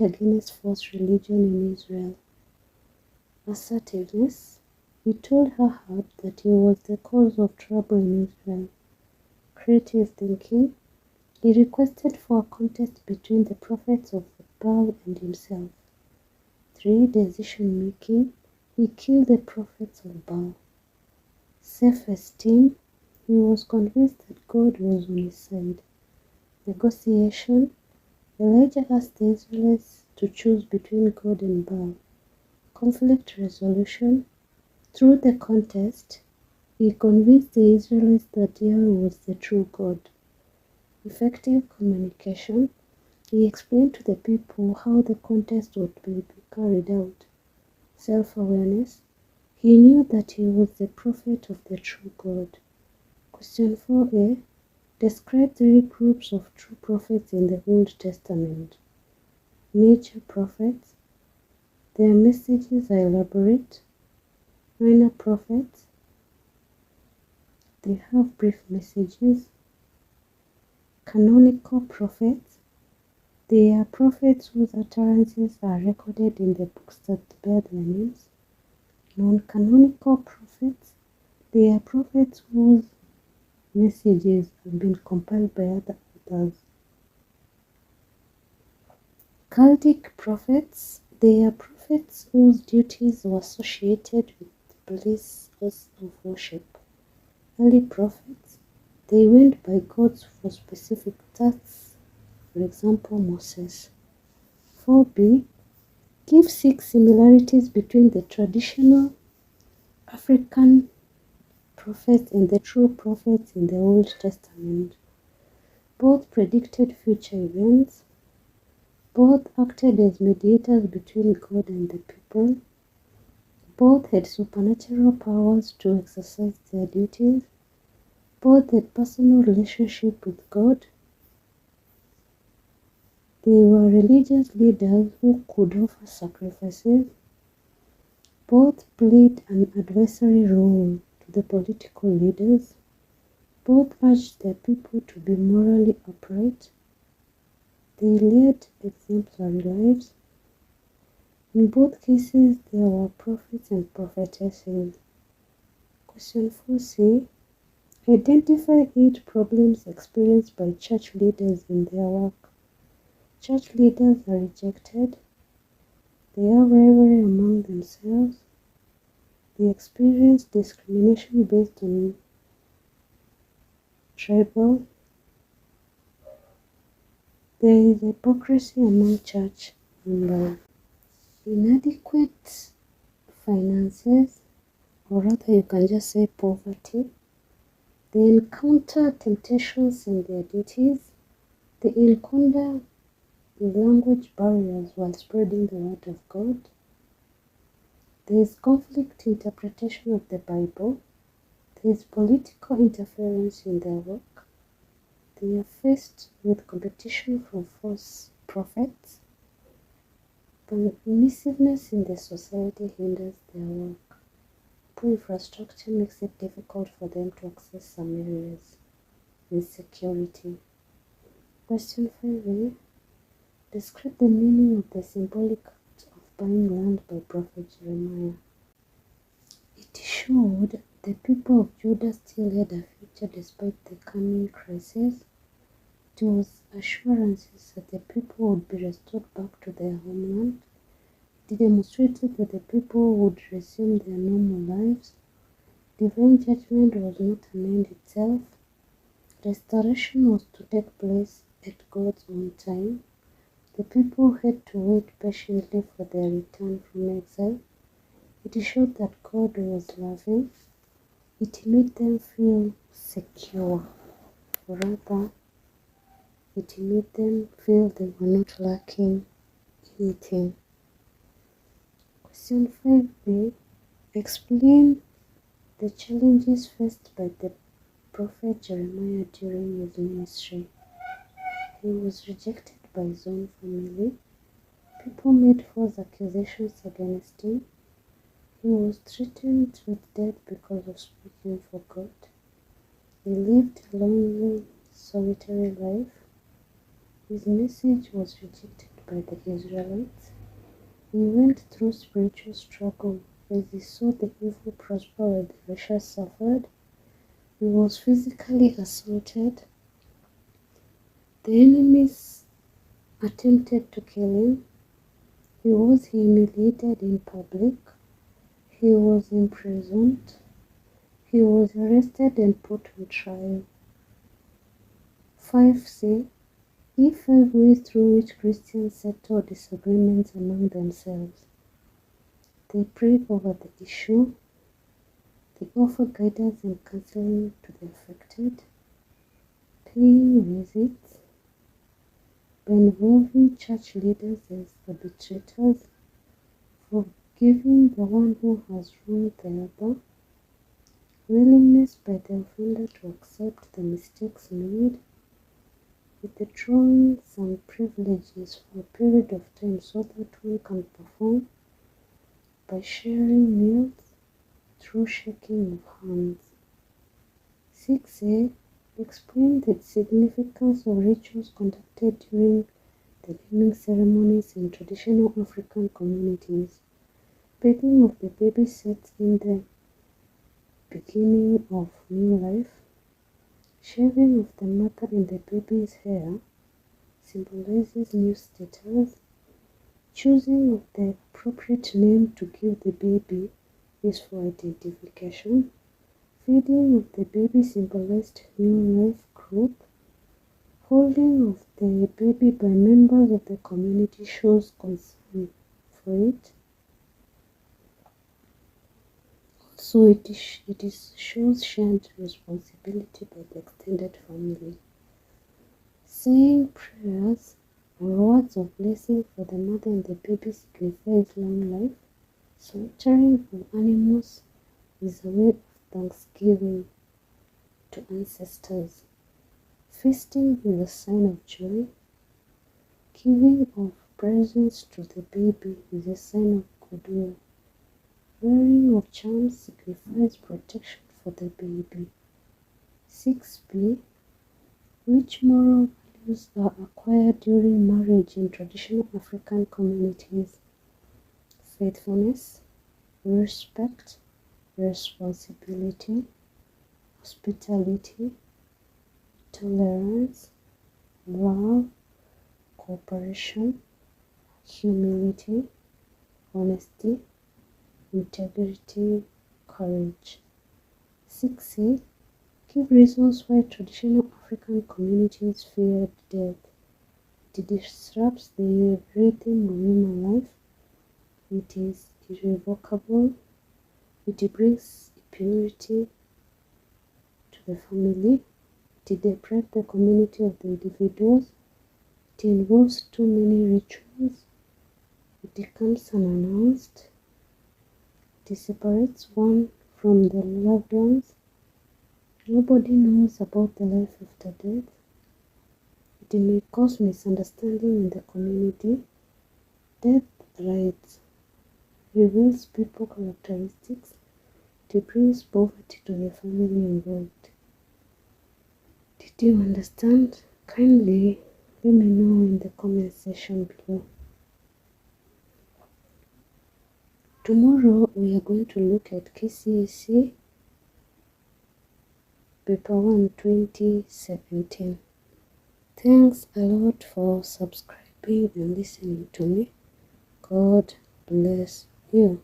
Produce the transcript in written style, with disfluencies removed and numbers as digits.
against false religion in Israel. Assertiveness. He told Ahab that he was the cause of trouble in Israel. Creative thinking. He requested for a contest between the prophets of Baal and himself. 3. Decision making. He killed the prophets of Baal. Self-esteem. He was convinced that God was on his side. Negotiation. Elijah asked the Israelites to choose between God and Baal. Conflict resolution. Through the contest, he convinced the Israelites that Yahweh was the true God. Effective communication. He explained to the people how the contest would be carried out. Self-awareness. He knew that he was the prophet of the true God. Question 4a. Describe 3 groups of true prophets in the Old Testament. Major prophets. Their messages are elaborate. Minor prophets. They have brief messages. Canonical prophets. They are prophets whose utterances are recorded in the books that bear their names. Non-canonical prophets. They are prophets whose messages have been compiled by other authors. Cultic prophets. They are prophets whose duties were associated with places of worship. Early prophets. They went by God for specific tasks, for example Moses. 4b. Give 6 similarities between the traditional African prophets and the true prophets in the Old Testament. Both predicted future events. Both acted as mediators between God and the people. Both had supernatural powers to exercise their duties. Both had personal relationship with God. They were religious leaders who could offer sacrifices. Both played an advisory role to the political leaders. Both urged their people to be morally upright. They led exemplary lives. In both cases, there were prophets and prophetesses. Question 4c. Identify 8 problems experienced by church leaders in their work. Church leaders are rejected. They have rivalry among themselves. They experience discrimination based on tribal. There is hypocrisy among church members. Inadequate finances, or rather you can just say poverty. They encounter temptations in their duties. They encounter language barriers while spreading the word of God. There is conflict interpretation of the Bible. There is political interference in their work. They are faced with competition from false prophets. Permissiveness in the society hinders their work. Poor infrastructure makes it difficult for them to access some areas. Insecurity. Question 5a. Describe the meaning of the symbolic act of buying land by Prophet Jeremiah. It showed the people of Judah still had a future despite the coming crisis. It was assurances that the people would be restored back to their homeland. It demonstrated that the people would resume their normal lives. Divine judgment was not an end itself. Restoration was to take place at God's own time. The people had to wait patiently for their return from exile. It showed that God was loving. It made them feel secure. Rather, it made them feel they were not lacking anything. Question 5b. Explain the challenges faced by the prophet Jeremiah during his ministry. He was rejected by his own family. People made false accusations against him. He was threatened with death because of speaking for God. He lived a lonely, solitary life. His message was rejected by the Israelites. He went through spiritual struggle as he saw the evil prosper while the righteous suffered. He was physically assaulted. The enemies attempted to kill him. He was humiliated in public. He was imprisoned. He was arrested and put on trial. 5 say, if 5 ways through which Christians settle disagreements among themselves. They pray over the issue. They offer guidance and counseling to the affected. Paying visits. By involving church leaders as arbitrators. Forgiving the one who has wronged the other. Willingness by the offender to accept the mistakes made. Withdrawing some privileges for a period of time so that one can perform. By sharing meals through shaking of hands. 6a. Explain the significance of rituals conducted during the naming ceremonies in traditional African communities. Bathing of the baby sets in the beginning of new life. Shaving of the mother and the baby's hair symbolizes new status. Choosing of the appropriate name to give the baby is for identification. Feeding of the baby symbolized new life growth. Holding of the baby by members of the community shows concern for it. Also, it shows shared responsibility by the extended family. Saying prayers or words of blessing for the mother and the baby signifies long life. Slaughtering of animals is a way of thanksgiving to ancestors. Feasting is a sign of joy. Giving of presents to the baby is a sign of goodwill. Wearing of charms signifies protection for the baby. 6b. Which moral values are acquired during marriage in traditional African communities? Faithfulness, respect, responsibility, hospitality, tolerance, love, cooperation, humility, honesty, integrity, courage. 6c. Give reasons why traditional African communities feared death. It disrupts the rhythm of human life. It is irrevocable. It brings impurity to the family. It deprives the community of the individuals. It involves too many rituals. It comes unannounced. It separates one from the loved ones. Nobody knows about the life after death. It may cause misunderstanding in the community. Death rites reveals people characteristics. It brings poverty to the family involved. Did you understand? Kindly let me know in the comment section below. Tomorrow we are going to look at KCSE Paper 1 2017. Thanks a lot for subscribing and listening to me. God bless you.